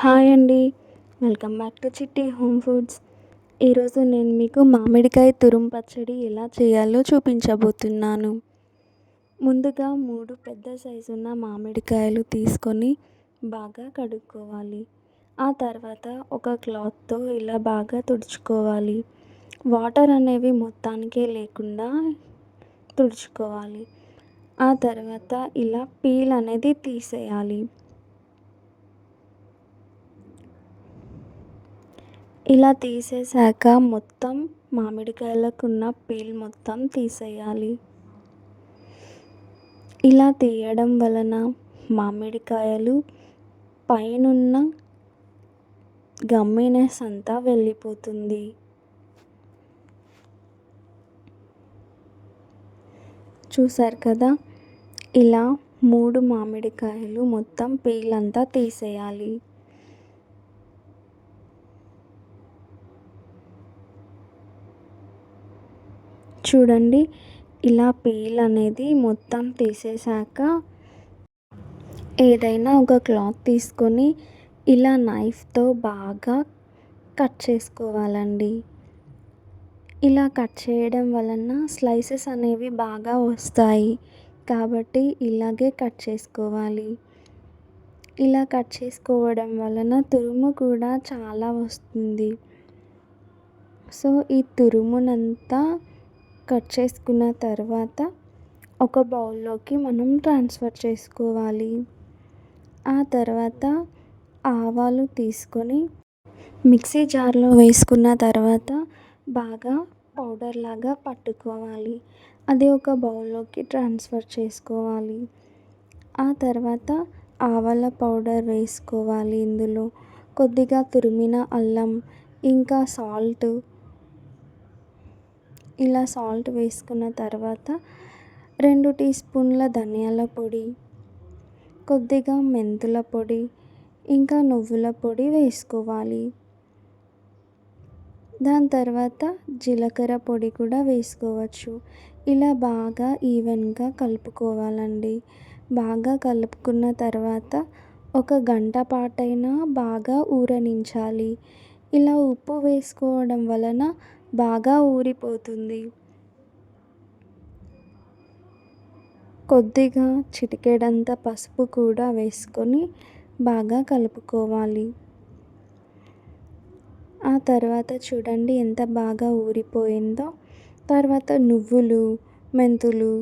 Hi అండి. Welcome back to చిట్టి home foods. ఈరోజు నేను మీకు మామిడికాయ తురుము పచ్చడి ఎలా చేయాలో చూపించబోతున్నాను. ముందుగా 3 పెద్ద సైజున్న మామిడికాయలు తీసుకొని బాగా కడుక్కోవాలి. ఆ తర్వాత ఒక క్లాత్తో ఇలా బాగా తుడుచుకోవాలి. వాటర్ అనేవి మొత్తానికే లేకుండా తుడుచుకోవాలి. ఆ తర్వాత ఇలా పీల్ అనేది తీసేయాలి. ఇలా తీసేసాక మొత్తం మామిడికాయలకున్న పీల్ మొత్తం తీసేయాలి. ఇలా తీయడం వలన మామిడికాయలు పైనున్న గమ్మినెస్ అంతా వెళ్ళిపోతుంది. చూసారు కదా, ఇలా 3 మామిడికాయలు మొత్తం పీల్ అంతా తీసేయాలి. చూడండి, ఇలా పీల్ అనేది మొత్తం తీసేసాక ఏదైనా ఒక క్లాత్ తీసుకొని ఇలా నైఫ్తో బాగా కట్ చేసుకోవాలండి. ఇలా కట్ చేయడం వలన స్లైసెస్ అనేవి బాగా వస్తాయి కాబట్టి ఇలాగే కట్ చేసుకోవాలి. ఇలా కట్ చేసుకోవడం వలన తురుము కూడా చాలా వస్తుంది. సో ఈ తురుమునంతా కట్ చేసుకున్న తర్వాత ఒక బౌల్లోకి మనం ట్రాన్స్ఫర్ చేసుకోవాలి. ఆ తర్వాత ఆవాలు తీసుకొని మిక్సీ జార్లో వేసుకున్న తర్వాత బాగా పౌడర్ లాగా పట్టుకోవాలి. అది ఒక బౌల్లోకి ట్రాన్స్ఫర్ చేసుకోవాలి. ఆ తర్వాత ఆవాల పౌడర్ వేసుకోవాలి. ఇందులో కొద్దిగా తురిమిన అల్లం, ఇంకా సాల్ట్. ఇలా సాల్ట్ వేసుకున్న తర్వాత 2 టీ స్పూన్ల ధనియాల పొడి, కొద్దిగా మెంతుల పొడి, ఇంకా నువ్వుల పొడి వేసుకోవాలి. దాని తర్వాత జీలకర్ర పొడి కూడా వేసుకోవచ్చు. ఇలా బాగా ఈవెన్గా కలుపుకోవాలండి. బాగా కలుపుకున్న తర్వాత 1 గంట పాటైనా బాగా ఊరనించాలి. ఇలా ఉప్పు వేసుకోవడం వలన బాగా ఊరిపోతుంది. కొద్దిగా చిటికెడంత పసుపు కూడా వేసుకొని బాగా కలుపుకోవాలి. ఆ తర్వాత చూడండి ఎంత బాగా ఊరిపోయిందో. తర్వాత నువ్వులు, మెంతులు,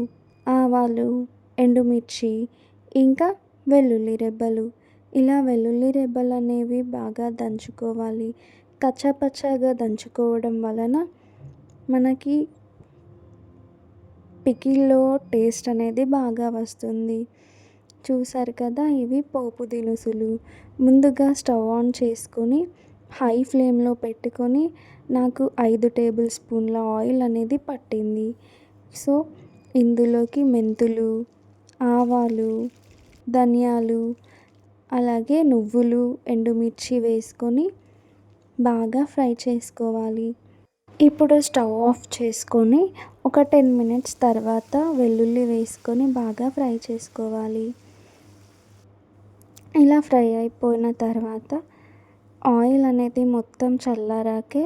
ఆవాలు, ఎండుమిర్చి, ఇంకా వెల్లుల్లి రెబ్బలు. ఇలా వెల్లుల్లి రెబ్బలు అనేవి బాగా దంచుకోవాలి. కచ్చాపచ్చాగా దంచుకోవడం వలన మనకి పికిల్లో టేస్ట్ అనేది బాగా వస్తుంది. చూసారు కదా, ఇవి పోపు దినుసులు. ముందుగా స్టవ్ ఆన్ చేసుకొని హై ఫ్లేమ్లో పెట్టుకొని నాకు 5 టేబుల్ స్పూన్ల ఆయిల్ అనేది పట్టింది. సో ఇందులోకి మెంతులు, ఆవాలు, ధనియాలు, అలాగే నువ్వులు, ఎండుమిర్చి వేసుకొని బాగా ఫ్రై చేసుకోవాలి. ఇప్పుడు స్టవ్ ఆఫ్ చేసుకొని ఒక 10 మినిట్స్ తర్వాత వెల్లుల్లి వేసుకొని బాగా ఫ్రై చేసుకోవాలి. ఇలా ఫ్రై అయిపోయిన తర్వాత ఆయిల్ అనేది మొత్తం చల్లారాకే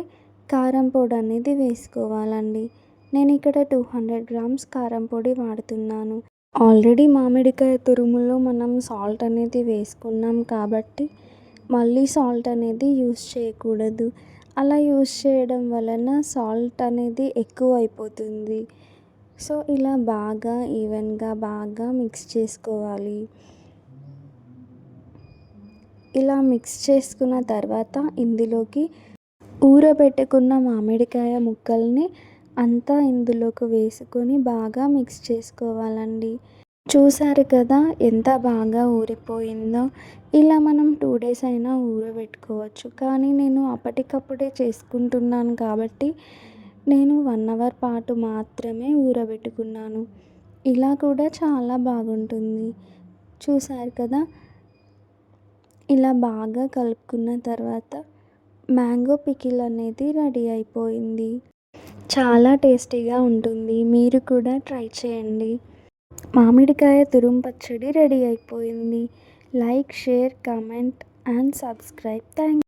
కారం పొడి అనేది వేసుకోవాలండి. నేను ఇక్కడ 200 గ్రామ్స్ కారం పొడి వాడుతున్నాను. ఆల్రెడీ మామిడికాయ తురుములో మనం సాల్ట్ అనేది వేసుకున్నాం కాబట్టి మళ్ళీ సాల్ట్ అనేది యూస్ చేయకూడదు. అలా యూస్ చేయడం వలన సాల్ట్ అనేది ఎక్కువ అయిపోతుంది. సో ఇలా బాగా ఈవెన్గా బాగా మిక్స్ చేసుకోవాలి. ఇలా మిక్స్ చేసుకున్న తర్వాత ఇందులోకి ఊరబెట్టుకున్న మామిడికాయ ముక్కల్ని అంతా ఇందులోకి వేసుకొని బాగా మిక్స్ చేసుకోవాలండి. చూసారు కదా ఎంత బాగా ఊరిపోయిందో. ఇలా మనం 2 డేస్ అయినా ఊరబెట్టుకోవచ్చు. కానీ నేను అప్పటికప్పుడే చేసుకుంటున్నాను కాబట్టి నేను 1 అవర్ పాటు మాత్రమే ఊరబెట్టుకున్నాను. ఇలా కూడా చాలా బాగుంటుంది. చూసారు కదా, ఇలా బాగా కలుపుకున్న తర్వాత మ్యాంగో పికిల్ అనేది రెడీ అయిపోయింది. చాలా టేస్టీగా ఉంటుంది. మీరు కూడా ట్రై చేయండి. మామిడికాయ తురుము పచ్చడి రెడీ అయిపోయింది. Like, share, comment and subscribe. Thank